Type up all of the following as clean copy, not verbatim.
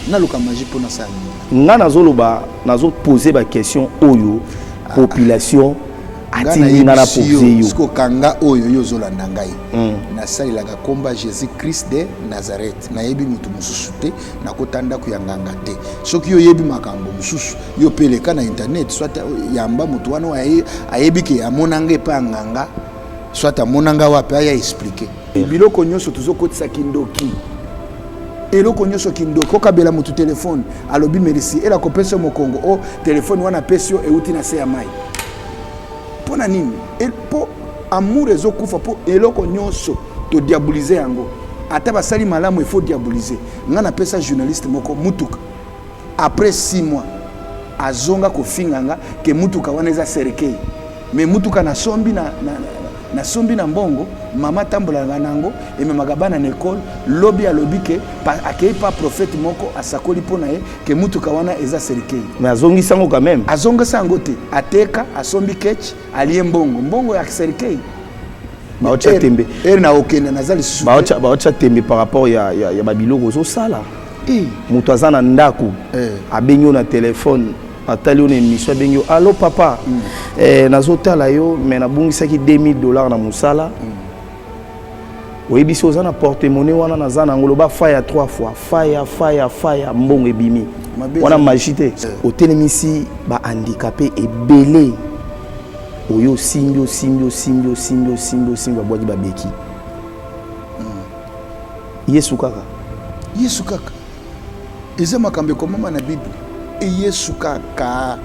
naluka magie pour na sali nga nazo poser ba question oyo population atini na poser yo siko kanga oyo yo zolanda ngai na sali la komba Jésus Christ de Nazareth na yebi mutu mususu te na kotanda ku yanganga te soki yo yebi makambo mususu yo peleka na internet soit yamba mutu wana ayebi ke amonanga pa nganga soit amonanga wapi aya expliquer biloko nyoso tuzokotisa kindoki eloko nyoso kindoki kokabela mutu telefone alobi merci ela kopesa mokongo o telefone wana pesio euti na se ya mai pona nini po amour ezokufa po eloko nyoso to diaboliser yango ata basali malamu il faut diaboliser nga na pesa journaliste moko mutuka après 6 mois azonga kofinganga ke mutuka wana eza serikei mais mutuka na sombi na sombi na mbongo mama tambola nango ememaka bana na école lobi alobi ke akei pa prophète moko asakoli pona ye ke mutuka wana eza serikei mais azongisa ngo quand même azongisa yango te ateka asombi ketch alie mbongo ya serikei baocha tembe na okenda nazali susu baocha tembe par rapport ya babiloko zo sala mutu aza na ndako abenyo na telefone atali on émission benyo allo papa nazotala yo mais nabungisaki $2000 na musala oyebiso oza na porte-monnaie wana naza nango loba faya 3 fois faya mbongo ebimi wana magité otelemisi ba handicapé ebele oyo simbi babwaki babeki Yesu kaka eza makambe komama na Bible Yesu kaka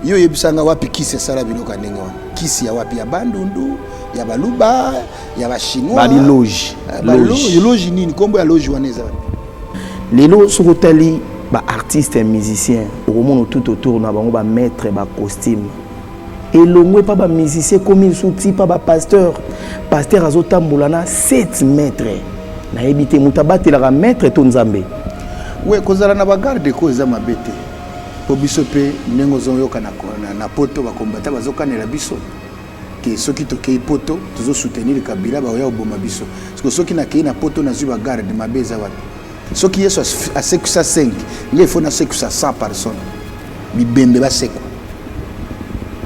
yo yebisanga wapi kisi sala biloka ndenge wana kisi ya wapi ya bandundu ya baluba ya bashinois bali loge loge nini kombo ya loge wana eza lelo sokotali ba artiste et musicien okomona tout autour na bango ba maître ba costume elongwe pa ba musicien comme souti pa ba pasteur azotambola na 7 mètres na yebite mutabate la maître to nzambe we kozala na bagarde ko eza mabete po biso pe nengo zoyoka na poto bakombata bazokanela biso ke soki tokei poto tuzo soutenir Kabila ba ya oboma biso parce que soki na kei na poto na zuba garde mabeza wapi soki Yesu a sekusa 5 ngai faut na sekusa 100 personnes bibembe ba seko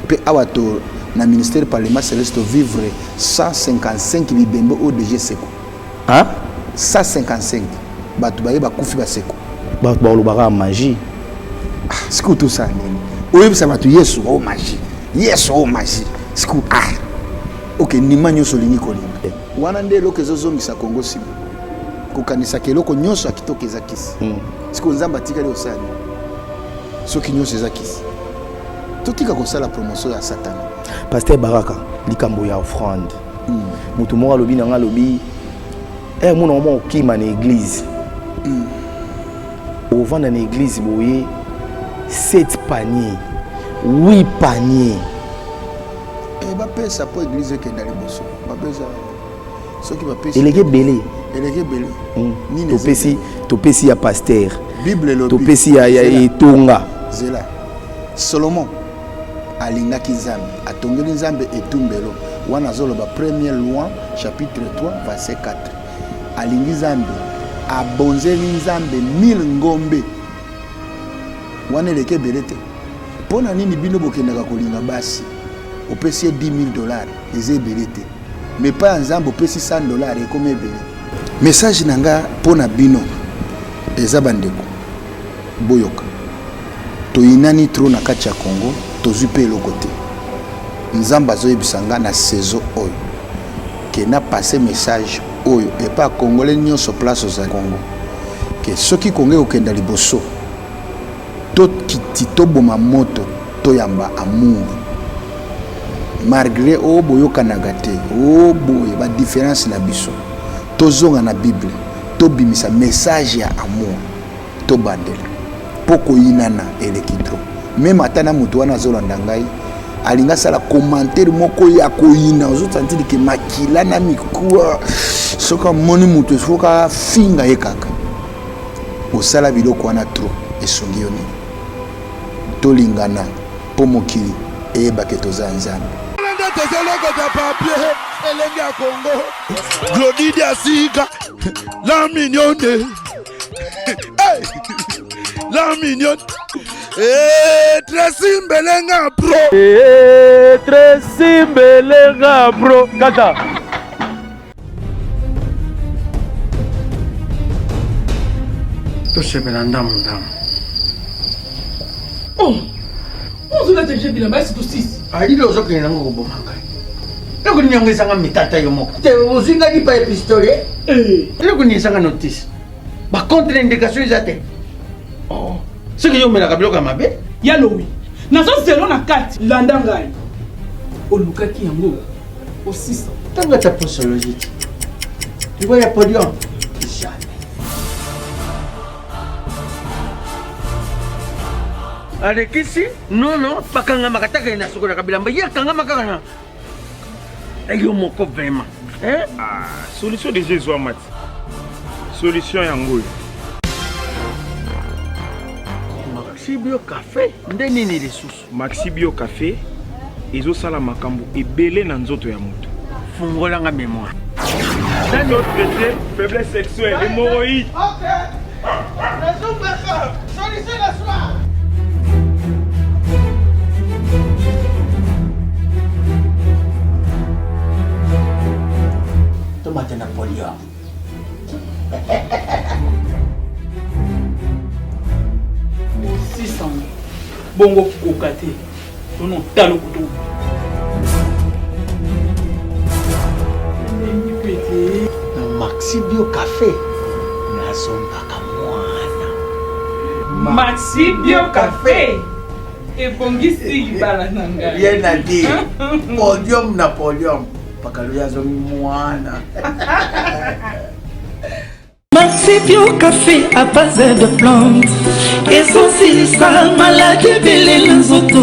pe awato na ministère parlement céleste vivre 155 bibembe ODG seko 155 batu baye bakufi ba seko batu ba olobaka magie siku tout ça nini oyebisa batu Yesu o magie siku OK ni manyo solingi kolinga wana nde eloko ezozongisa Kongo sima kokanisa keloko nyonso akitoka eza kisi siku nzamba tikali osani soki nyonso eza kisi totika kosala promotion ya Satan Pasteur Baraka likambo ya offrande mutu moko alobi nanga alobi mona omo okima na église ovanda na église boye 7 paniers 8 paniers bapesa po église ekenda liboso bapesa soki bapesa elege belé nini topesi ya pasteur Bible lobi topesi ya etonga zela Solomon alingaki nzambe atongeli nzambe etumbelo wana zoloba première loi chapitre 3 verset 4 alingi nzambe abonzeli nzambe 1000 ngombe wana eleke belete pona nini bino bokendaka kolinga basi opesi $10,000 eze belete mais pas nzambe opesi $100 ekome ebele message nanga pona bino eza bandeko boyoka toyinani tro na kati ya Congo tozwi pe eloko te nzambe azoyebisanga na saison oyo ke na passe message oyo epa congolais nyonso place oza Congo ke soki Congo okenda liboso to kiti toboma moto toyamba amour malgré boyokanaga te boye ba différence na biso tozonga na Bible tobimisa message ya amour tobandela poko inana elekitro même atana mutu wana zolanda ngai alinga sala commentaire moko ya koina ozotantili ke makila na mikuwa soka moni mutu soka finga yekaka osala biloko wana trop esongi yoni tolingana po mokili eyebake toza nzambe tozoloko za papier elenge ya Congo Glodidi Asika la mignonne la mignonne. Et Tracy Mbelenga Pro. Tracy Mbelenga Pro. Kata. tosepela ndamu. ozola deja bilamba esi tosisi alili ozokende nango koboma ngai eloko nini yango ezanga mitata yo moko te ozwingaki pa epistole eloko nini ezanga notice bacontre indication eza te soki yo omelaka biloko ya mabe ya lowi nazozelo na kati landa ngai olukaki yango osisa ntango ata posologie te libo ya podium jamais alekisi nono bakangamaka taka na sokolaka bilamba ye akangama kaka na yo moko vraiment solution déjà ezwa mati solution yango oyo Maxi Bio Café nde nini lisusu Maxi Bio Café ezosala makambo ebele na nzoto ya moto fungolanga mémoire nzoto traité faiblesse sexuelle hémorroïde solution la soir. Tomate Napoléon. bongo koka te tono talo kutu Maxi Bio Café nazombaka mwana Maxi Bio Café ebongisi libala na ngai rien à dire podium Napoléon pakalo yazongi mwana Maxi Bio Café à base de plantes. Essentiel, maladie, belle, nzoto,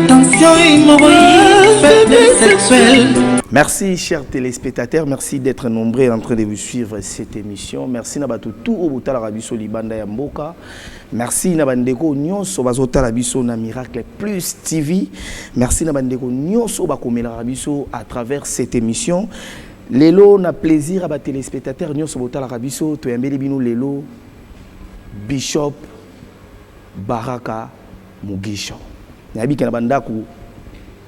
tension, hémorroïde, faiblesse sexuelle. Merci chers téléspectateurs, merci d'être nombreux en train de vous suivre cette émission. Merci Nabatou tout au bout de la biso libanda ya mboka. Merci Nabandeko nyonso bazota la biso na Miracle Plus TV. Merci Nabandeko nyonso bakomela la biso à travers cette émission. Lelo na plaisir à ba téléspectateurs nyonso bota la biso to yambeli bino lelo Bishop Baraka Mugisho. Nabi kana bandaku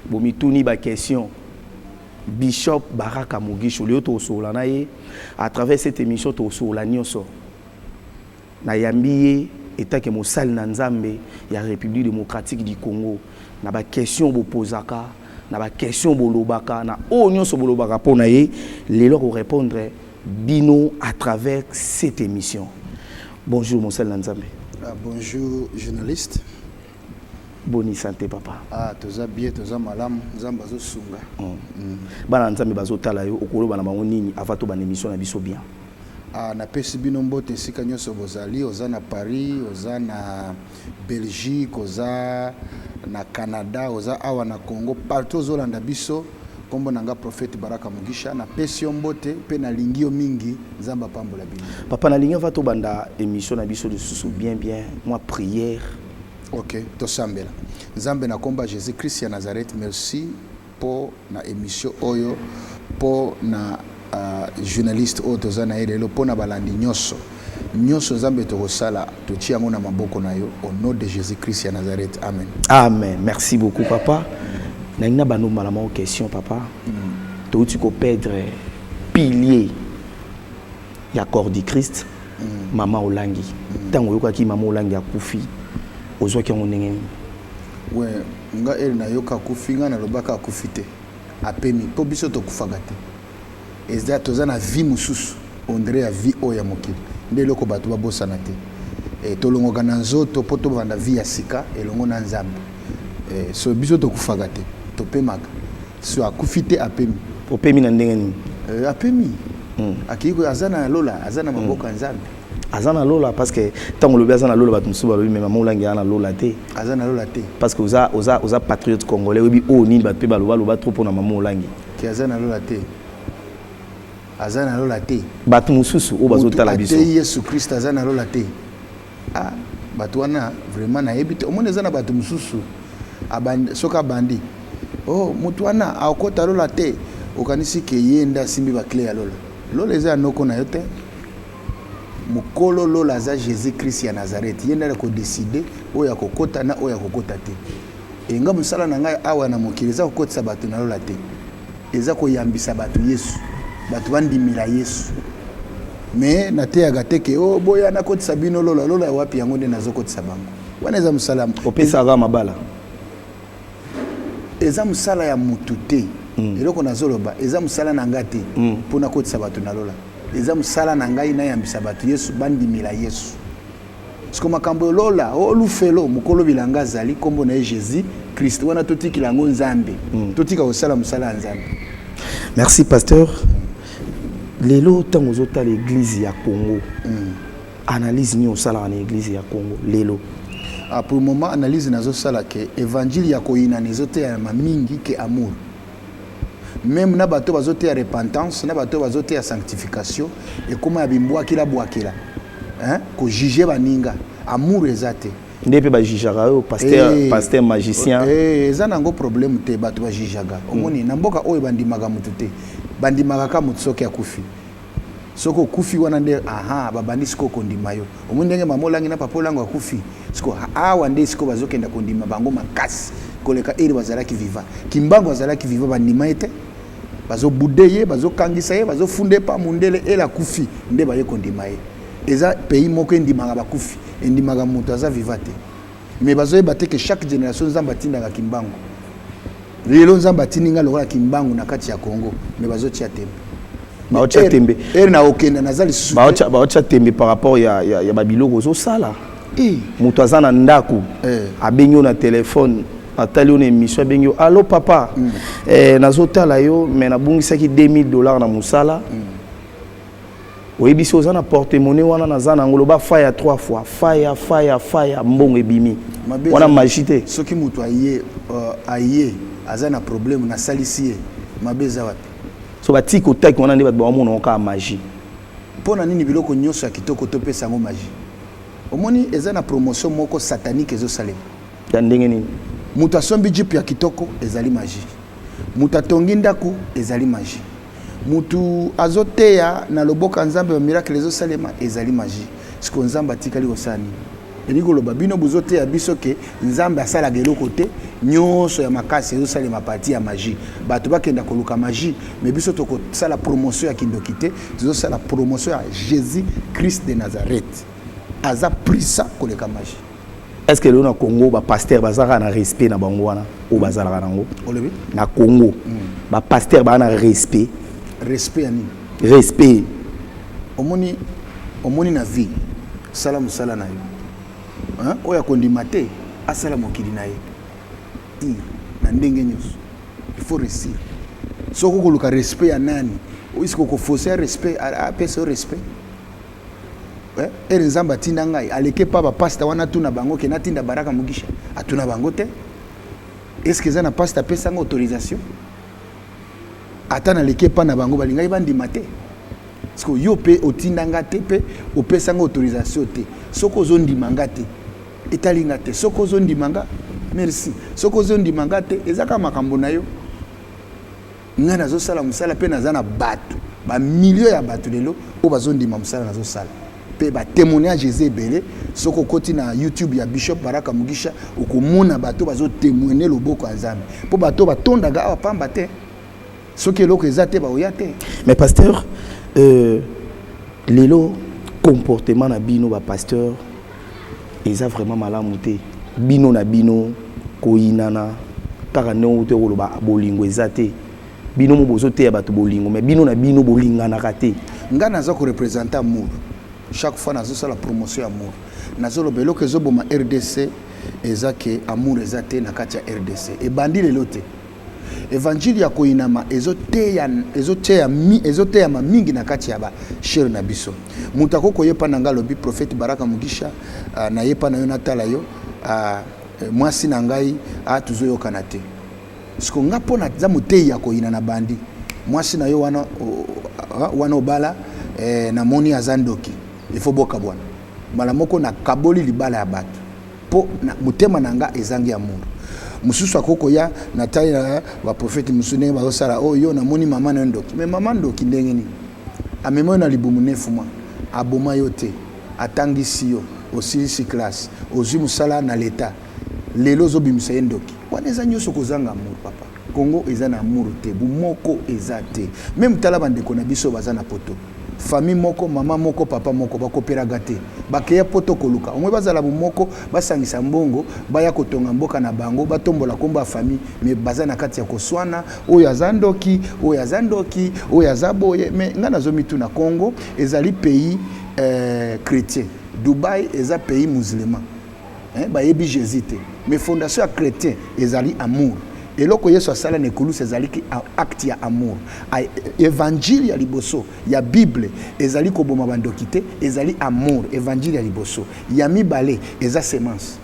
bomituni ba question Bishop Baraka Mugisho leo to sola na ye à travers cette émission to sola nyonso na yambiye etake mosali na Nzambe ya République démocratique du Congo na ba question bo posaka na ba question bolobaka na o nyonso bolobaka pona ye lelo ko répondre bino à travers cette émission. Bonjour mosali na Nzambe. Bonjour journaliste. Boni santé papa. Toza bien, toza malam, Nzambe bazo sunga. Bana Nzambe bazo tala yo okolo bana bango nini avato bana émission na biso bien. Na pesi bino mbote sika nyonso bozali, oza na Paris, oza na Belgique, oza na Canada, oza awa na Congo, partout ozolanda biso. Kombo nanga prophète Baraka Mugisha na pesi mbote pe na lingio mingi Nzamba pambola bino. Papa na lingio vato banda émission na biso de sous bien moi prière. OK, to sambela. Nzambe na komba Jésus Christ ya Nazareth, merci pour na émission oyo pour na journaliste oyo tozana elelo pour na balandi nyoso. Nyoso Nzambe to kosala to tiango na maboko na yo au nom de Jésus Christ ya Nazareth. Amen. Amen. Merci beaucoup papa. Naina bano malama aux questions papa. To tu ko perdre pilier ya corps du Christ. Maman Olangi. Tango yoka ki maman Olangi akufi. Ozwa ki ngenge. Ouais, nga el na yoka kufi nga na lobaka akufite. Apemi po biso to kufaka te. Ezda tozana vie mususu. Ondre ya vie oya mokili. Nde loko bato babosana te. E tolongoka na nzoto po to banda vie ya sika elongo na Nzambe. So biso to kufaka te. To pemaka. So akufite apemi. Opemi na ndenge nini? Apemi. Akiko azana lola, azana maboka Nzambe. Azana lola parce que tant on le azana lola bato musuba lobi mais maman Olangi ana lola te. Azana lola te. Parce que oza patriote congolais obi o ni bato pe baloba trop pour na maman Olangi. Ki azana lola te. Azana lola te. Bato mususu o bazota la biso. Te Yesu Christ azana lola te. Bato wana vraiment na yebite o mona azana bato mususu. Abandi soka bandi. Oh mutu wana akota lola te. Okanisi ke yenda simbi ba clé ya lola. Lola eza noko na yote. mokolo lola aza Jésus Christ ya Nazareth ye ndala ko décider oya kokota na oya kokota te enga musala na ngai awa na mokili eza kokotisa bato na lola te eza koyambisa bato Yesu bato bandimila Yesu mais nateyaka te ke o boya nakotisa bino lola wapi yango nde nazokotisa bango wana eza musala opesaka mabala eza musala ya mutu te eloko nazoloba eza musala na ngai te mpona kotisa bato na lola eza musala na ngai nayambisa bato Yesu bandimila Yesu siko makambo lola olufelo mokolo bilanga azali kombo na Jésus Christ wana totikila ngo nzambe totika kosala musala ya nzambe. Merci pasteur. Lelo tango zota l'église ya Congo analyse ni osala na église ya Congo lelo pour le moment analyse nazo sala ke évangile ya koyina nezote ya mingi ke amour même na bato bazote ya repentance na bato bazote ya sanctification et comment ya bimbwa kila bwakila hein ko juger baninga amour ezate ndepe ba jijaka yo pasteur magicien eza nango problème te bato ba jijaga omoni na mboka oyo bandimaka mutu te bandimaka ka mutu soki akufi soko kufi wana nde aha babandi siko kondima yo omoni ndenge mamolangi na papolango akufi siko awa nde siko bazokenda kondima bango makasi koleka eri bazalaki viva kimbango bazalaki viva bandima ete bazo budeye bazo kangisa ye bazo funde pa mundele ela kufi nde baye kondima ye eza pays moko endimaka bakufi endimaka mutu aza viva te mais bazo yeba te que chaque génération nzamba tindaka kimbango lelo nzamba tininga lokola kimbango na kati ya Congo mais bazo tia tembe baocha tembe na okenda nazali susu baocha tembe par rapport ya babiloko zo sala mutu aza na ndako abengi na téléphone atali on émission abengi allo papa nazotala yo mais nabungisaki $2000 na musala oyebi oza na porte-monnaie wana naza na ngolo ba fire 3 fois fire mbongo ebimi wana magie te soki mutu aye aza na problème na salisi ye mabeza wapi so batiko taki wana nde bato bamona oka magie mpona nini biloko nyonso ya kitoko topesa yango magie omoni eza na promotion moko satanique ezosalema ya ndenge nini mutu asombi jipe ya kitoko ezali magie mutu atongi ndako ezali magie mutu azoteya na loboka nzambe ya miracle ezosalema ezali magie siko nzambe atikali kosala nini elingi koloba bino bozoteya biso ke nzambe asalaka eloko te nyonso ya makasi ezosalema parti ya magie bato bakenda koluka magie mais biso tokosala promotion ya kindoki te tozosala promotion ya Jésus Christ de Nazareth aza prisa koleka magie. Est-ce que le Congo ba pasteur bazaka na respect na bango wana o bazalaka nango olebi na Congo ba pasteur ba na respect ya nini respect omoni na vie sala musala na yo hein oya kondima te asala mokili na ye na ndenge nyonso il faut réussir soko koluka respect ya nani oisiko ko fausser respect apesa respect eri nzambe atinda ngai aleke pa bapasta wana tuna bango ke natinda Baraka Mugisha atuna bango te est-ce que eza na pasta apesanga autorisation ata naleke pa na bango balingai bandima te siko yo pe otinda nga te pe opesanga autorisation te soko ozondima nga te etalinga te soko ozondima nga merci soko ozondima nga te ezaka makambo na yo nga nazosala musala pe naza na bato bamilio ya bato lelo oyo bazondima musala nazosala pe ba témoignage ezebele soko koti na YouTube ya Bishop Baraka Mugisha okomona bato bazo témoigner loboko ya Nzambe po bato batondaga awa pamba te soki eloko ezate ba oya te. Mais pasteur lelo comportement na bino ba pasteur eza vraiment malamu te bino na bino koyinana kaka ndenge te koloba bolingo ezate bino mo bozo te ya bato bolingo mais bino na bino bolinganaka te nga naza ko représenter amour chaque fois nazo la promotion ya amour nazo lo beloko ezoboma RDC ezake amour ezate na kati ya RDC e bandi lelo te évangile ya koinama ezoteya mingi na kati ya ba shere na biso mutu akoko yepa na nga lobi prophète Baraka Mugisha na yepa na yo natala yo mwasi na ngai tuzoyokana te siko nga mpona za moteyi ya koyina na bandi mwasi na yo wana obala na moni azandoki il faut boka bwana mala moko na kaboli libala ya bato po na mutema na nga ezangi amour mususu akoko ya na tayi ba prophète musune bazosala yo na moni mama na ndoki mais mama ndoki ndenge ni amemo na libumu 9 mois aboma yo te atangisi yo osilisi classe ozwi mosala na leta lelo ozobimisa ye ndoki wana eza nyonso kozanga amour papa. Congo eza na amour te bumoko eza te même tala bandeko na biso baza na poto famille moko mama moko papa moko bakoperaga te bakeya poto koluka omwe bazala bumoko basangisa mbongo baya kotonga mboka na bango batombola komba famille mais baza na kati ya koswana oyo azandoki oyo azandoki oyo azaboye mais nga nazomitu na Congo ezali pays chrétien Dubaï eza pays musulman bayebi Jésus te mais fondation ya chrétien ezali amour eloko Yesu asala na ekulusu ezali ki acte ya amour évangile ya liboso ya Bible ezali koboma bandoki te ezali amour évangile ya liboso ya mibale eza semence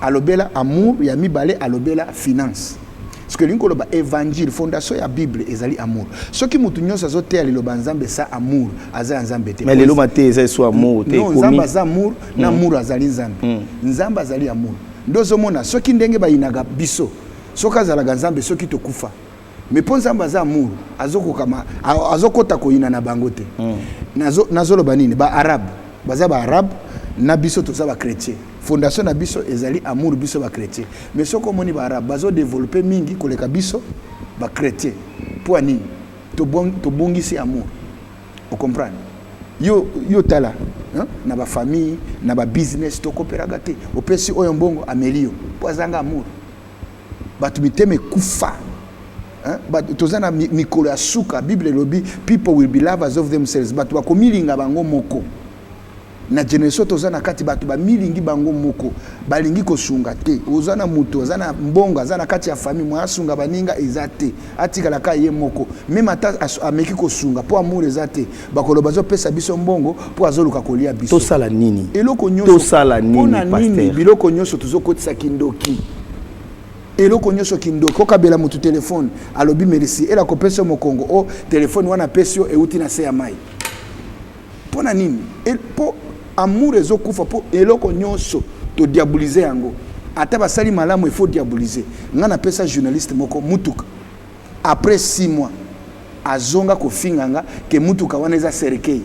alobela amour ya mibale alobela finance parce que linko loba évangile fondation ya Bible ezali amour soki mutu nyonso azoteya liloba nzambe sa amour aza nzambe te mais lelo mate eza so amour te komi nzambe aza amour na amour azali nzambe nzambe azali amour ndozo mona soki ndenge bayinaga biso soki azalaka nzambe soki tokufa mais mpo nzambe aza amour azokota koyina na bango te nazoloba nini baarabe baza baarabe na biso toza bachrétien fondation na biso ezali amour biso bachrétien mais soki omoni baarabe bazodeveloppe mingi koleka biso bachrétien mpo anini tobongisi amour ocomprendre yo tala na bafamille na babusiness tokoperaga te opesi oyo mbongo amelio mpo azanga amour batu miteme kufa tozana mikolo ya suka Bible lobi people will be lovers of themselves batu bakomilinga bango moko na generation tozana kati batu bamilingi bango moko balingi kosunga te ozana mutu ozana mbongo azana kati ya famille mwa asunga baninga ezate atikala ka ye moko même ata ameki kosunga po amour ezate bakolo bazopesa biso mbongo po azoluka kolia biso to sala nini eloko nyonso to sala nini pasteur biloko nyonso tuzokotisa kindoki eloko nyonso kindoki okabela mutu telefone alobi merci ela kopesa mokongo o telefone wana pesio euti na se ya mai pona nini po amour ezokufa po eloko nyonso to diaboliser yango ata basali malamu il faut diaboliser nga na pesa journaliste moko mutuka après 6 mois azonga kofinganga ke mutuka wana eza serikei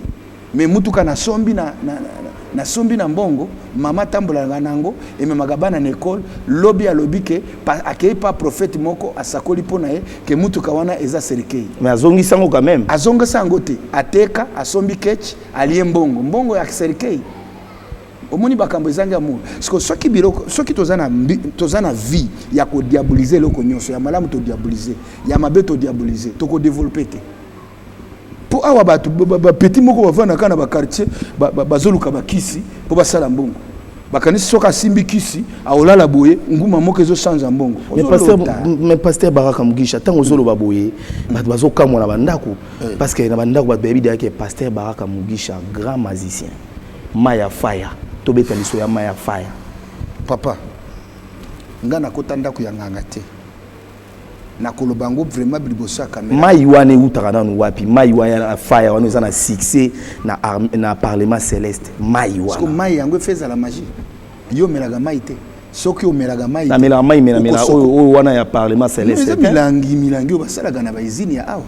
mais mutuka na sombi na sombi na mbongo mama tambola nango ememaka bana na école lobi alobi ke akei pa prophète moko asakoli pona ye ke mutuka wana eza serikei mais azongisa ngo quand même azongisa yango te ateka asombi ketch alie mbongo ya serikei omoni bakambo ezangi amour soki biloko soki tozana vie ya kodiaboliser eloko nyonso ya malamu todiaboliser ya mabe todiaboliser tokodeveloppe te po awa batu petit moko bavana kana ba quartier bazoluka bakisi po basala mbongo bakanisi soka asimbi kisi aolala boye nguma moko ezo change mbongo mais pasteur Baraka Mugisha tango zoloba boye batu bazokamwa na bandako parce que na bandako ba bebi de que pasteur Baraka Mugisha grand magicien Maya Fire to beta liso ya Maya Fire papa ngana kotanda ku yanganga te na kolobango vraiment bilibosa caméra mai wane utaka nanu wapi mai wana Fire wana eza na succès na parlement céleste mai wana parce que mai yango feza la magie yo melaga mai te soki o melaga mai na mela mai mela o wana ya parlement céleste milangi basalaga na baizini ya awa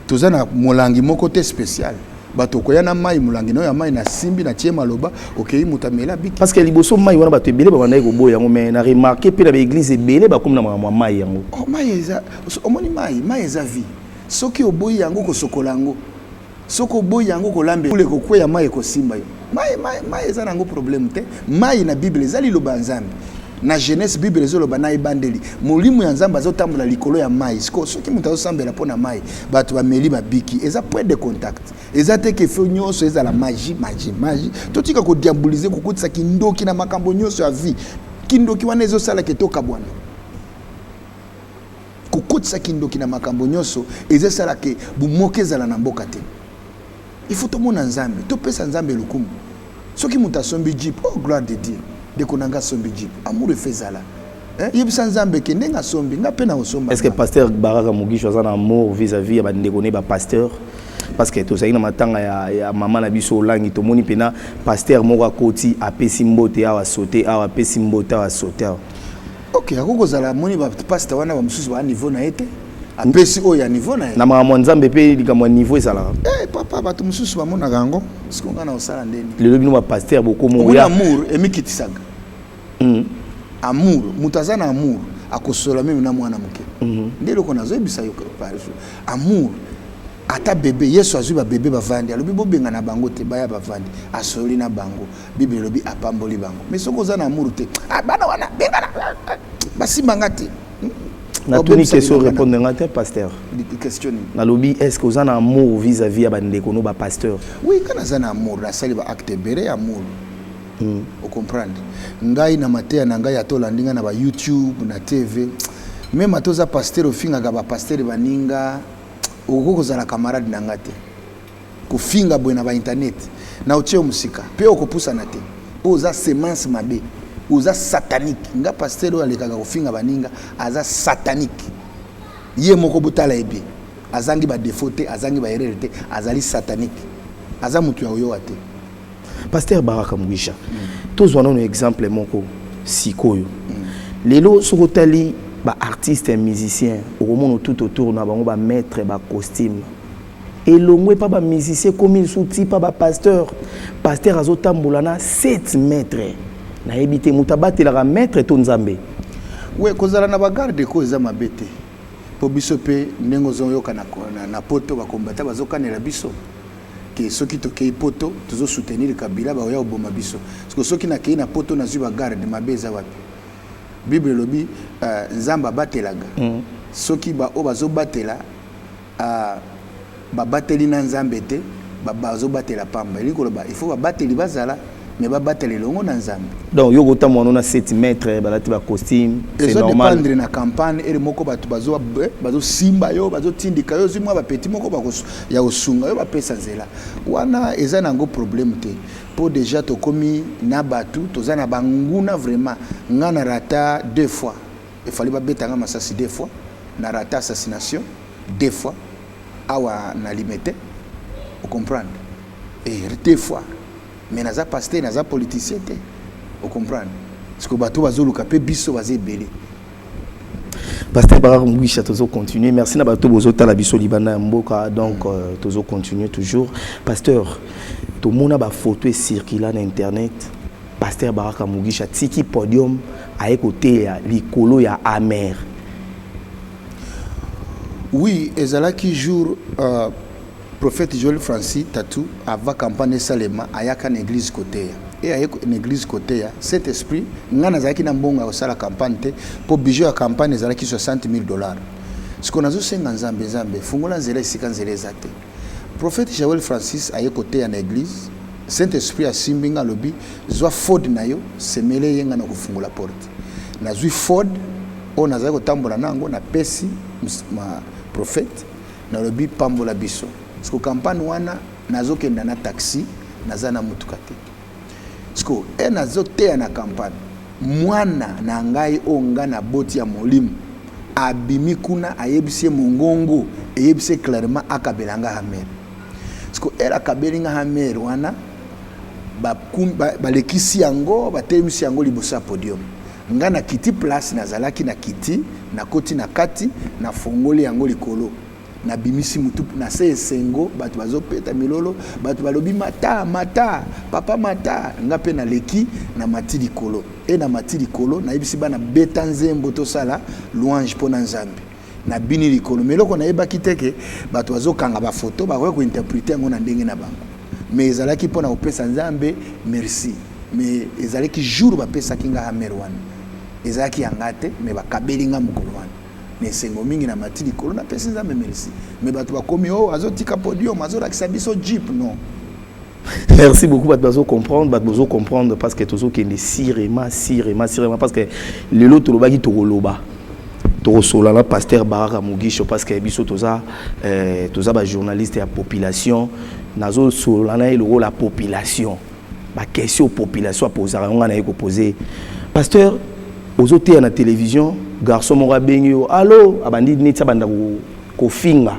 tozana molangi moko te spécial bato koya na mai mulangi no ya mai na simbi na tie maloba okei mutamela biki parce que liboso mai wana bato ebele babandaki koboya yango mais na remarqué pe na baeglise ebele bakomi na mwa mai yango mai eza omoni mai eza vie soki oboyi yango kosokola yango soki oboyi yango kolambe kule kokweya mai ekosimba yo mai eza nango problème te mai na Bible eza liloba nzambe na Genèse Bible ezoloba na ebandeli molimo ya nzambe azotambola likolo ya mai soki mutu azosambela mpo na mai bato bameli babiki eza point de contact eza te ke fe nyonso eza la magie totika kodiabolize kokutisa kindoki na makambo nyonso ya vie kindoki wana ezosala ke tokabwana kokutisa kindoki na makambo nyonso ezosala ke bumoke ezala na mboka te il faut tomona nzambe topesa nzambe lokumu soki mutu asombi jeep oh gloire de Dieu dekonanga sombi jeep amour efezala yebisa nzambe ke ndenga sombi nga pe na osomba est-ce que pasteur Baraka Mugisha azana amour vis-à-vis ya bandeko ne ba pasteur parce que tozali na matanga ya mama na biso olangi tomoni pena pasteur moko akoti apesi mbote awa sauter awa apesi mbote awa sauter ok akokozala moni ba pasteur wana ba mususu ba niveau na ete apesi oyo ya niveau na ye na makambo nzambe pe likambo niveau ezalaka papa bato mosusu bamonaka yango siko nga na osala ndeni lelo bino bapasteur bokomo oya amour emikitisaka amour moto aza na amour akosola meme na mwana moke nde eloko nazoyebisa yo amour ata bebe yesu azwi babebe bavandi alobi bobenga na bango te baya bavandi asoli na bango bible elobi apamboli bango mais soki oza na amour te bana wana bengana basimbanga te natuni question répondre nga te pasteur question nalobi est-ce que oza na amour vis-à-vis ya bandeko no bapasteur oui kana aza na amour nasali baacte bere ya amour ocomprendre ngai na mateya na ngai atolandi nga na bayoutube na tv meme atoza pasteur ofingaka bapasteur baninga okoki kozala camarade na nga te kofinga boye na bainternet na otie mosika mpe okopusana te mpo oza semence mabe oza satanique nga pasteur oyo alekaka kofinga baninga aza satanique ye moko botala ebe azangi badefo te azangi baerreur te azali satanique aza motu ya oyowa te pasteur Baraka Mugisha tozwa nano exemple moko sikoyo lelo soki otali baartiste et musicien okomona tout autour na bango bamaître bacostume elongwe pa bamusicien komi lisuti pa bapasteur pasteur azotambola na 7 mètres nayebi te moto abatelaka maître to nzambe we kozala na bagarde ko eza mabe te mpo biso mpe ndenge ozoyoka na poto bakombata bazokanela biso ke soki tokei poto tozosoutenir kabila baoya oboma biso parce soki nakei na poto nazwi bagarde mabe eza wapi bible elobi nzambe abatelaka soki baoyo bazobatela babateli na nzambe te bazobatela pamba elingi koloba il faut babateli bazala mais babatela elongo na nzambe donc yo kotamwana na 7 mètres balati bacostume c'est normal dépendre na campagne ere moko bato bazosimba yo bazotindika yo zimwa bapeti moko ya kosunga yo bapesa nzela wana eza nango problème te po déjà tokomi na batu toza na banguna vraiment nga na rata 2 fois il fallait babetanga masasi 2 fois na rata assassination 2 fois awa na limité vous comprendre et 2 fois mais naza pasteur naza politicien te vous comprendre parce que bato bazoluka pe biso bazebele pasteur Baraka Mugisha tozo continuer merci na bato bozotala biso libanda mboka donc tozo continuer toujours pasteur tout mona ba photo et circuler na internet pasteur Baraka Mugisha tiki podium à côté ya likolo ya amer oui ezalaki jour prophète Joel Francis Tatou avant campagne Salema ayaka na église côté et ayeko na église côté cet esprit ngana zaki na mbonga osala campagne te pour budget ya campagne ezalaki $60,000 ce qu'on a zo senga nzambe fungola nzela isika nzela ezate prophète Joel Francis ayeko côté na église cet esprit a simbinga lobi zwa ford na yo semele yenga na kufungula porte na zwi ford o nazaki kotambola nango na pesi ma prophète na lobi pambola biso parce que campagne wana nazokenda na taxi naza na mutuka te parce que nazoteya na campagne mwana na ngai onga na boti ya molimo abimi kuna ayebisi mongongo eyebisi clairement akabelanga hamer parce que akabelinga hamer wana balekisi yango batelemisi yango liboso ya podium nga na kiti place nazalaki na kiti na koti na kati na fongoli yango likolo na bimisi mutu na se esengo bato bazopeta milolo bato balobi mata papa mata nga pe na leki na mati likolo e na mati likolo na yebisi bana beta nzembo tosala louange pona nzambe na bini likolo meloko na yebaki teke bato bazokanga ba photo bakoki kointerpréter yango na ndenge na bango mais ezalaki pona kopesa nzambe merci mais ezalaki jour bapesaki nga hamer wana ezalaki yanga te mais bakabeli nga mokolo wana nesengo mingi na mati likolo na pesi nzambe merci mais bato bakomi o azotika podium azolakisa biso jeep non merci beaucoup bato comprendre parce que tozokende sirema parce que lelo tolobaki tokoloba tokosola na pasteur Baraka Mugisha parce que biso toza ba journaliste ya population nazosola na eloko la population ba question population apozaka nga na yeko poser pasteur ozoteya na télévision garçon moko abengi yo allo abandi neti abanda kofinga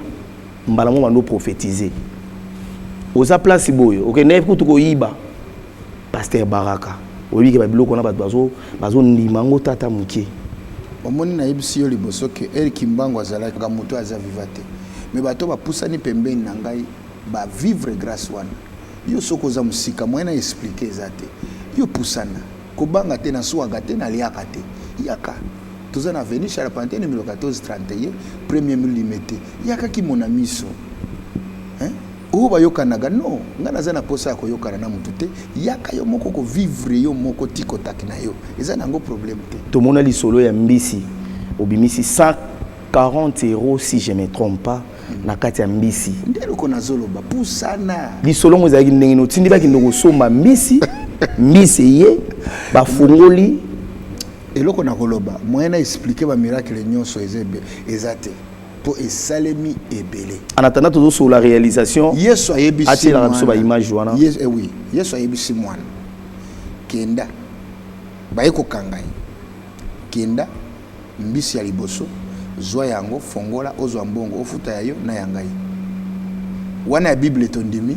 mbala mo bando prophétiser oza place boyo okende kutu koyiba pasteur Baraka oyiki ba biloko na bato bazo ndima ngo tata muke omoni na yebisi yo liboso ke Eric Mbango azalaka moto aza vivate mais bato bapusani pembeni na ngai ba vivre grâce wana yo soko za musika moyena expliquer ezate yo pusana kobanga te na suwaga te na liaka te yaka toza na veni Charpentier numéro 1431 premier millimètre yaka ki mona miso o ba yokanaga no ngana za na posa ko yokana na mutu te yaka yo moko ko vivre yo moko tiko tak na yo eza nango problème te to mona li solo ya mbisi obimisi 140 € si je me trompe pas na kati ya mbisi ndelo ko nazoloba pusana li solo mo za ki ndenge no tindi ba ki ndoko somba mbisi mbisi ye ba fungoli eloko na koloba moyena expliquer ba miracle nyonso ezate pour esalemi ebele en attendant tout sur la réalisation yesu ayebisi atila biso ba image wana yes oui yesu ayebisi mwana kenda bayeko kangai kenda mbisi ya liboso zwa yango fongola ozwa mbongo ofuta yayo na yangai wana ya bible tondimi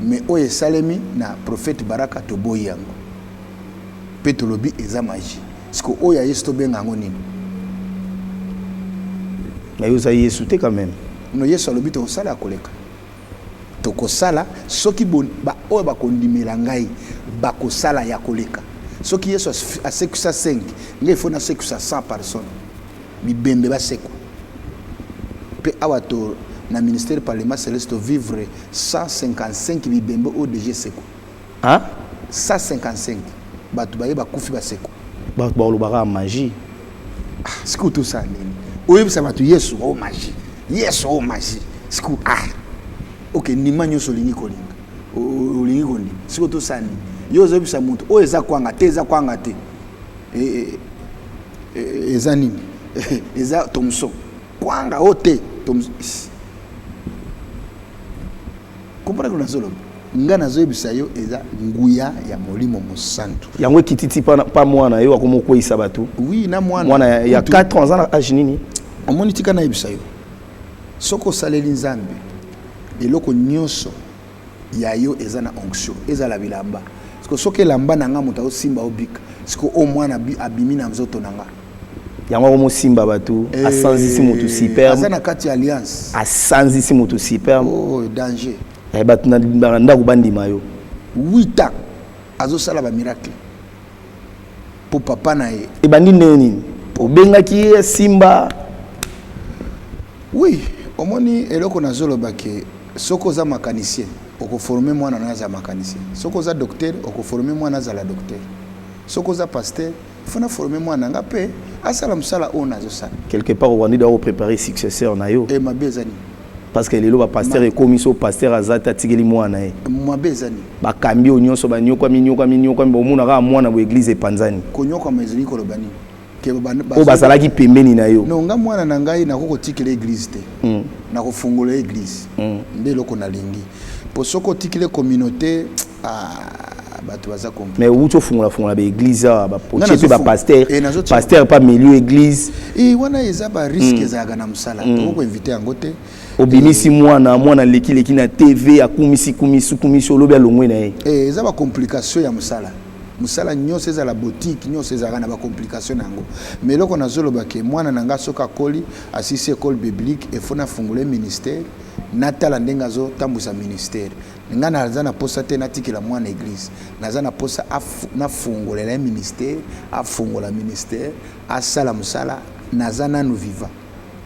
mais o esalemi na prophète baraka toboyi yango petolobi eza magie siko oya yesu tobenga yango nini mais vous avez sauté quand même no yesu alobi to sala koleka to ko sala soki bon ba o ba kondimela ngai ba ko sala ya koleka soki yesu a sekusa 5 ngai faut na sekusa 100 personnes bibembe ba seko pe awato na ministère parlement céleste vivre 155 bibembe ODG seko hein 155 batu ba kufi ba seko ba olobaka magie siku to sa nini oyebisa batu yesu o magie yesu o magie siku ok ndima nyonso olingi kolinga olingi kondi siku to sa nini yo ozobisa mutu o eza kwanga te eza nini eza Thomson kwanga o te Thomson comprendre que nazolo nga nazoyebisa yo eza nguya ya molimo mosantu yango kititi pa mwana yo akomokwisa batu oui na mwana ya 4 ans na âge nini omoni tika na yebisa yo soko saleli nzambe eloko nyonso ya yo eza na onction eza la bilamba soko elamba nanga moto osimba obika siko o mwana abimi na nzoto nanga yango ko mosimba batu asanzisi moto super aza na kati alliance asanzisi moto super oh danger batu na ndako bandima yo 8 ans azosala ba miracle po papa na ye ebandi nini obengaki simba oui omoni eloko na zoloba ke soko za mécanicien oko former mwana na za mécanicien soko za docteur oko former mwana za la docteur soko za pasteur fona former mwana nga pe asala msala ona azosala quelque part on doit préparer successeur na yo e mabezani parce que lelo ba pasteur et commission pasteur azata tigeli mwana e mabezani ba kambi onyoso ba nyokwa minyokwa bomuna ka mwana bo église epanzani konyokwa mazili ko lobani ke o bazalaki pembeni na yo no nga mwana na ngai na ko tikele église te na ko fungola église nde loko na lingi po soko tikele communauté batu baza compris mais où tu fungola ba église ba poche ba pasteur pas milieu église wana eza ba risque za na msala to ko inviter yango te obinisi mwana leki na TV akumisi olobi alongwe na ye eza ba complication ya musala nyonso eza la boutique nyonso eza na ba complication nango mais loko nazoloba ke mwana nanga soka koli asisi école biblique et fona fungula ministère natala ndenga zo tambusa ministère nga naza na posa te natikela mwana église naza na posa na fungolela ministère afungola ministère asala musala naza nanu viva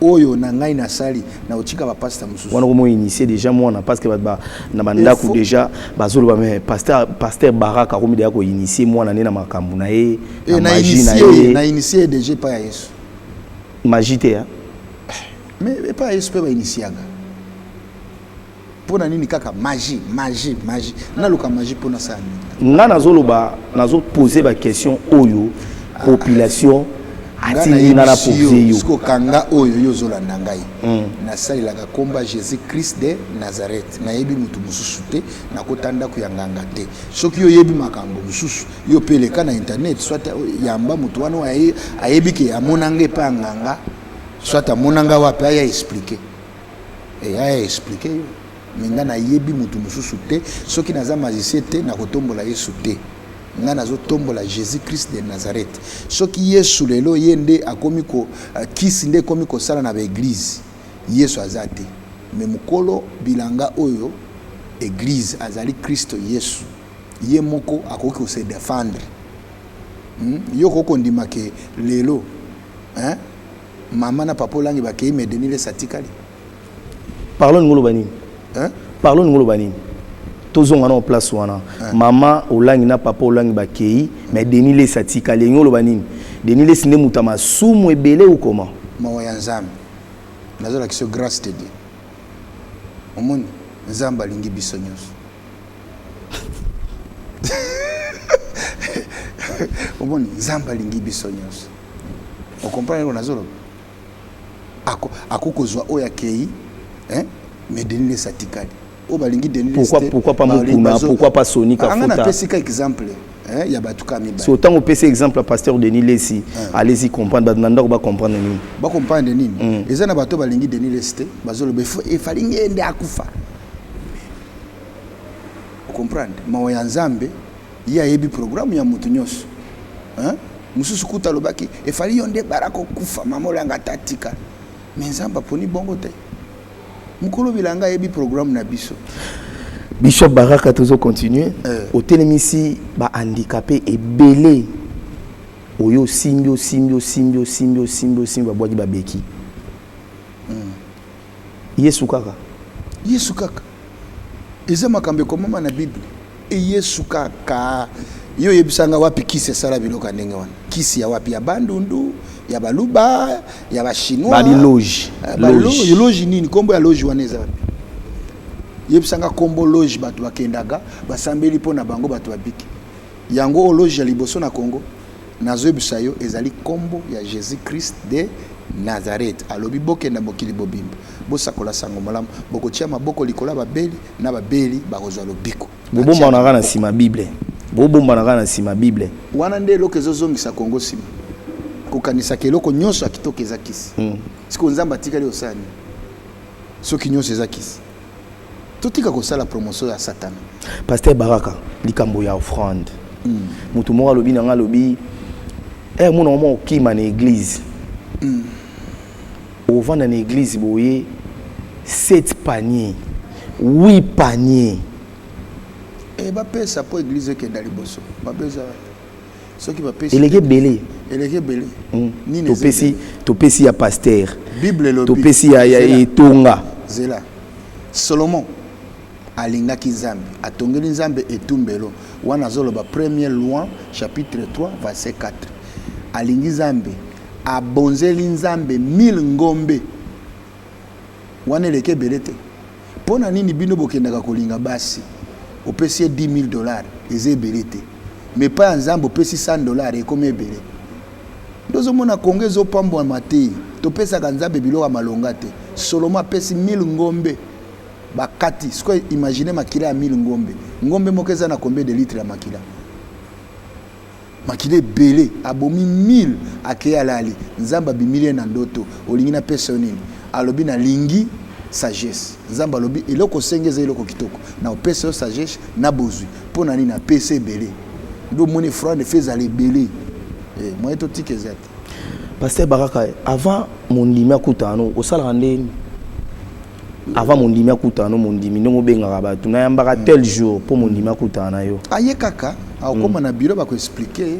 oyo na ngai na sali na otika ba pasteur mususu wana komo initier déjà mwana parce que na bandako déjà bazolo mais pasteur Baraka komi déjà ko initier mwana ne na makambu na ye na initier déjà pas Yesu magie te mais pas Yesu pe ba initiaga pona nini kaka magie na luka magie pona sana nga nazo poser ba question oyo population ati na la poser yo siko kanga oyo yozolanda ngai na salilaka komba Jésus Christ de Nazareth na yebi mutu mususu te na kotanda ku yanganga te soki yo yebi makambo mususu yo peleka na internet soit yamba mutu wana ayebi ke amonanga pa nganga soit amonanga wapi aya expliquer yo minga na yebi mutu mususu te soki naza magicien te na kotombola Yesu te nga nazotombola Jésus-Christ de Nazareth. Soki Yesu lelo yende akomi ko kisi nde komi ko sala na ba église. Yesu azate. Mais mukolo bilanga oyo église azali Kristo Yesu. Ye moko akoki ko se défendre. Yo koko ndima ke lelo hein maman na papa langi ba ke me denile satikali. Parlons ngolo bani. Hein? Parlons ngolo bani. Tozonga na place wana. Maman olangi na papa olangi ba ke me denile satikali ngolo bani. Denile sinde mutama sumu ebele ou comment? Mawa ya nzambe. Nazola kiso grâce de Dieu. Omoni nzamba lingi biso nyonso. Omoni nzamba lingi biso nyonso. On comprend ko nazolo. Akokozwa oya kei hein mais denile satikali. O balingi denile pourquoi pas Mukuna, pourquoi pas Sonika Fota? Anga na pesika exemple hein ya batuka mi ba. Si autant on peut exemple à pasteur Denis Lessi, allez-y comprendre nanda ba comprendre nini. Ba comprendre nini? Ezana bato balingi denile sté bazolo befo e falingi ende akufa. On comprendre? Mawa ya nzambe ya yebi programme ya mutu nyonso. Hein? Mususu kuta lobaki e fali yonde barako kufa mamolanga tatika. Mais nzamba poni bongo te. Mukolo bilanga yebi programme na biso. Bishop Baraka toujours continuer. Au télémisi ba handicapé et belé. Oyo simbio ba boadi ba beki. Yesu kaka. Yesu kaka. Eza makambe komama na Bible. E Yesu kaka. Yo yebisanga wapi kisi sala biloka ndenge wana. Kisi ya wapi ya bandundu, ya baluba, ya ba chinois. Ba loge. Loge nini kombo ya loge wana eza wapi? Yebisanga kombo loge batu bakendaga basambeli pona bango batu babiki. Yango loge ya liboso na Congo. Nazo yebisa yo ezali kombo ya Jésus-Christ de Nazareth. Alobi bokenda mokili bobimba. Bosakola sango malamu bokotia maboko likola babeli na babeli bakozwa lobiko. Bobomba na kana sima Bible. Bobomba na kana sima Bible. Wana nde lokezo zongisa Congo sima. Kokanisa keloko nyonso akitokeza kisi. Siko nzamba tikali osani. Soki nyonso ezakisi. Totika kosala promotion ya Satan. Pasteur Baraka, likambo ya offrande. Mutu moko lobi na nga lobi mona mo okima na église. Au vent dans l'église boye 7 paniers, 8 paniers. Et ba pesa pour église ke dali boso. Ba pesa ceux qui va pesa. Elege belé. Elege belé. Ni to pesi ya pasteur. Bible lobi. To pesi ya etonga. Zela. Solomon alingaki nzambe, atongeli nzambe etumbelo. Wana zoloba première loi chapitre 3 verset 4. Alingi nzambe abonzeli nzambe 1000 ngombe. Wana eleke belete. Pona nini bino bokendaka kolinga basi? Opesi $10,000 eze belete. Mais pas nzambe opesi $100 ekome ebele. Ndozo mona Kongo ezo pambwa mate. Topesaka nzambe biloko malonga te. Solomon apesi 1000 ngombe. Bakati, siko imagine makila ya 1000 ngombe. Ngombe mokeza na combien de litres ya makila? Makile belé abomi 1000 akeya lali nzamba bimile na ndoto olingi na pesa nini alobi na lingi sagesse nzamba alobi eloko sengeza eloko kitoko na opesa yo sagesse na bozwi pona nini na pesa belé ndo moni fraude feza le belé moi to tikezat. Pasteur Baraka, avant mon ndimi akutano osala ndeni avant mon ndimi akutano mon ndimi ndongo bengaka batu na yambaka tel jour pour mon ndimi akutana yo aye kaka akoma na bureau ba ko expliquer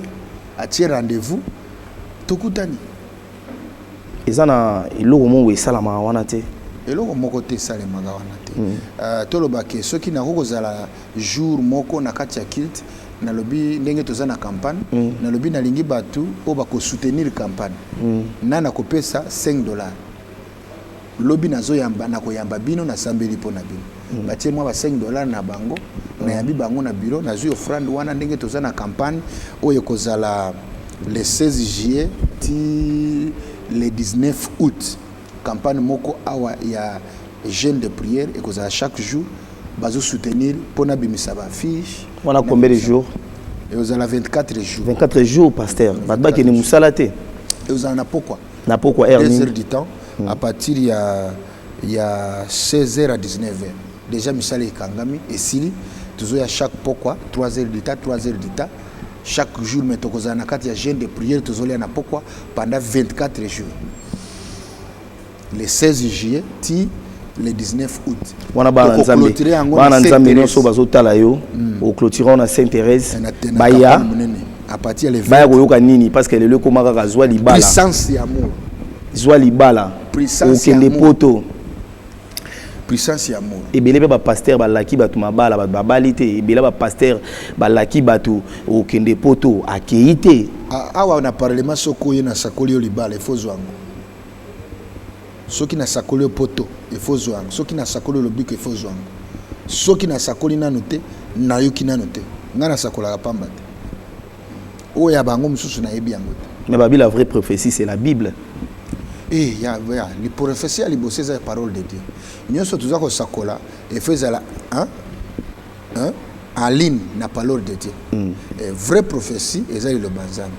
atie rendez-vous tokutani ezana eloko mongo esalama wana te eloko moko te esalemaka wana te toloba ke soki nakokozala jour moko na kati ya kilt nalobi ndenge toza na campagne nalobi nalingi batu oyo bakosoutenir campagne nana kopesa $5 lobi nazoyamba nakoyamba bino nasambeli mpo na bino batie mwa ba $5 na bango nayambi bango na bureau nazwi offrande wana ndenge toza na campagne oyo ekozala le 16 juillet ti le 19 août campagne moko awa ya jeûne de prière ekozala chaque jour bazo soutenir pona bimisa ba fiche wana combien de jours ekozala 24 jours 24 jours pasteur batba ke ni musala te ekozala na pokwa 2 heures du temps à partir il y a 16h à 19h déjà misala ekangami et si toujours à chaque pokwa 3 heures du temps chaque jour mais tokozala na kati ya jeûne de prière tozolia na pokwa pendant 24 jours le 16 juillet ti le 19 août wana bana nzambe nyonso bazotala yo oclôturant na Sainte-Thérèse baya à partir les baya koyoka nini parce que lelo komaka ka zwa libala puissance ya amour zwa libala okende poto puissance ya amour ebele ba pasteur balaki batu mabala ba babali te ebele ba pasteur balaki batu okende poto akeite awa na parlement soko ye na sakoli yo libala il faut zwango soki na sakoli yo poto il faut zwango soki na sakoli yo lobiko il faut zwango soki na sakoli nanu te na yoki nanu te nga na sakola pamba te oyo ya bango mususu na yebi yango te mais babi la vraie prophétie c'est la Bible. Et il y a les prophéties à libosser la parole de Dieu. Nous sommes tous sakola et faisons la en ligne la parole de Dieu. Et vraie prophétie et ça le banzambe.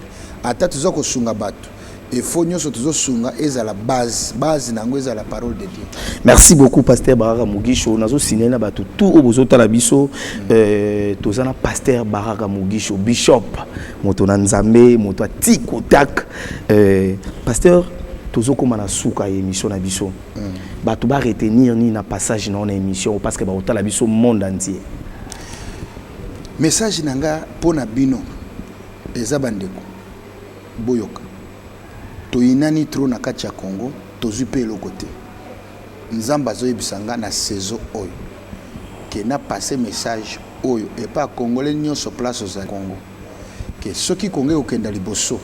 Ata tous ko sunga batu. Et faut nous tous sunga et ça la base nango et la parole de Dieu. Merci beaucoup pasteur Baraka Mugisho. Nazo signé na batu tout au bozota la biso tozana pasteur Baraka Mugisho bishop moto na nzambe moto atiko tak pasteur tozo koma na suka émission na biso bato ba retenir ni na passage na émission parce que ba otala biso monde entier message nanga pona bino eza bandeko boyoka to inani tro na kati ya Congo tozu pe le côté nzamba zo yebisanga na saison oyo ke na passer message oyo et pas congolais nyonso place au Congo ke soki Congo okenda liboso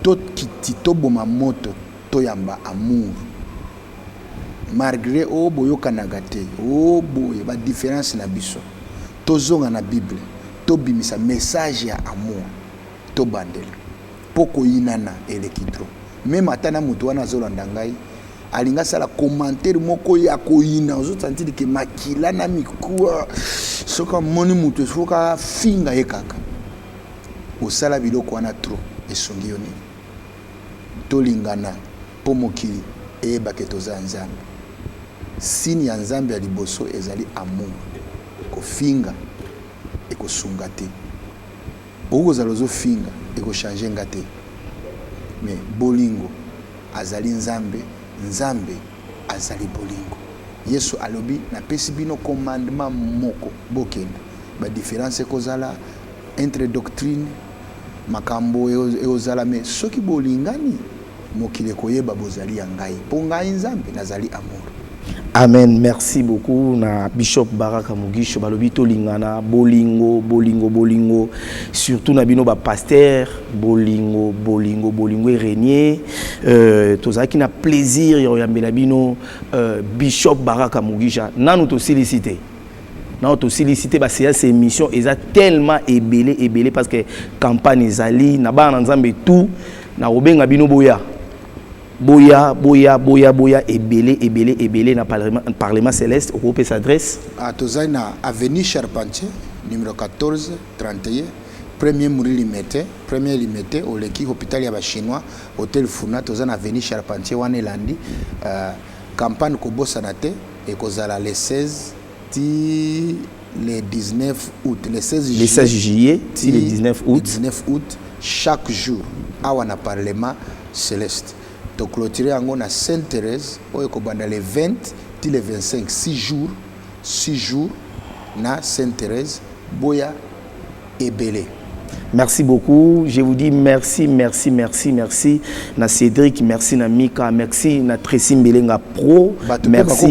tout kiti to boma moto to yamba amour malgré o boyoka nagate o boye ba différence na biso to zonga na Bible to bimisa message ya amour to bandela poko inana elekitro même atana mutu wana zolanda ngai alinga sala commentaire moko ya koina ozo sentire ke makila na mikuwa soka moni mutu soka finga yekaka osala biloko wana trop esongi yoni tolingana po mokili eyebake toza nzambe sini ya nzambe ya liboso ezali amour kofinga ekosunga te okozala ozofinga ekochange nga te mais bolingo azali nzambe nzambe azali bolingo yesu alobi napesi bino commandement moko bokenda ba différence ekozala entre doctrine makambo eozala mais soki bolingani mokile koyeba bozali ya ngai po ngai nzambe nazali amour. Amen. Merci beaucoup na Bishop Baraka Mugisho balobi to lingana bolingo bolingo bolingo surtout na bino ba pasteur bolingo bolingo bolingo régner tozaki na plaisir yo yambela bino Bishop Baraka Mugisha nanu to solliciter na to solliciter ba séance émission eza tellement ébélé parce que campagne ezali na ba nzambe tout na obenga bino boya ébélé na parlement céleste au groupe s'adresse à Tozana avenue Charpentier numéro 14 31 premier limité au leki hôpital ya ba chinois hôtel Funa Tozana avenue Charpentier wana landi campagne ko bosanate et kozala le 16 ti le 19 août le 16 juillet ti le 19 août chaque jour awana parlement céleste to clôturer en na Sainte-Thérèse oyo ko banda le 20 ti le 25 6 jours na Sainte-Thérèse boya ebélé. Merci beaucoup. Je vous dis merci na Cédric, merci na Mika, merci na Tracy Mbelenga Pro. Merci.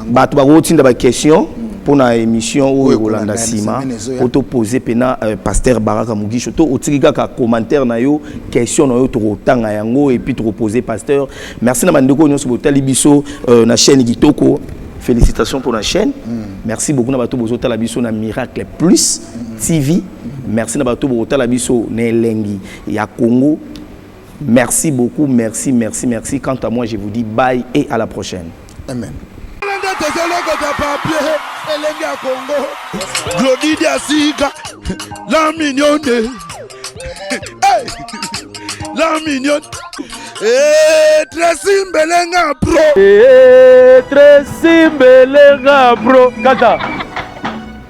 Batu bakotinda ba question pour na émission ou Rolanda Sima. Auto poser pena pasteur Baraka Mugisho to otikika ka commentaire na yo, question na yo to tanga yango et puis to poser pasteur. Merci na bandeko nyonso botali biso na chaîne Kitoko. Félicitations pour la chaîne. Merci beaucoup na bato bozota la biso na Miracle Plus TV. Merci na bato bozota la biso na Elengi ya Congo. Merci beaucoup, merci. Quant à moi, je vous dis bye et à la prochaine. Amen. La mignonne. La mignonne. Tracy Mbelenga Pro. Tracy Mbelenga Pro. Kata.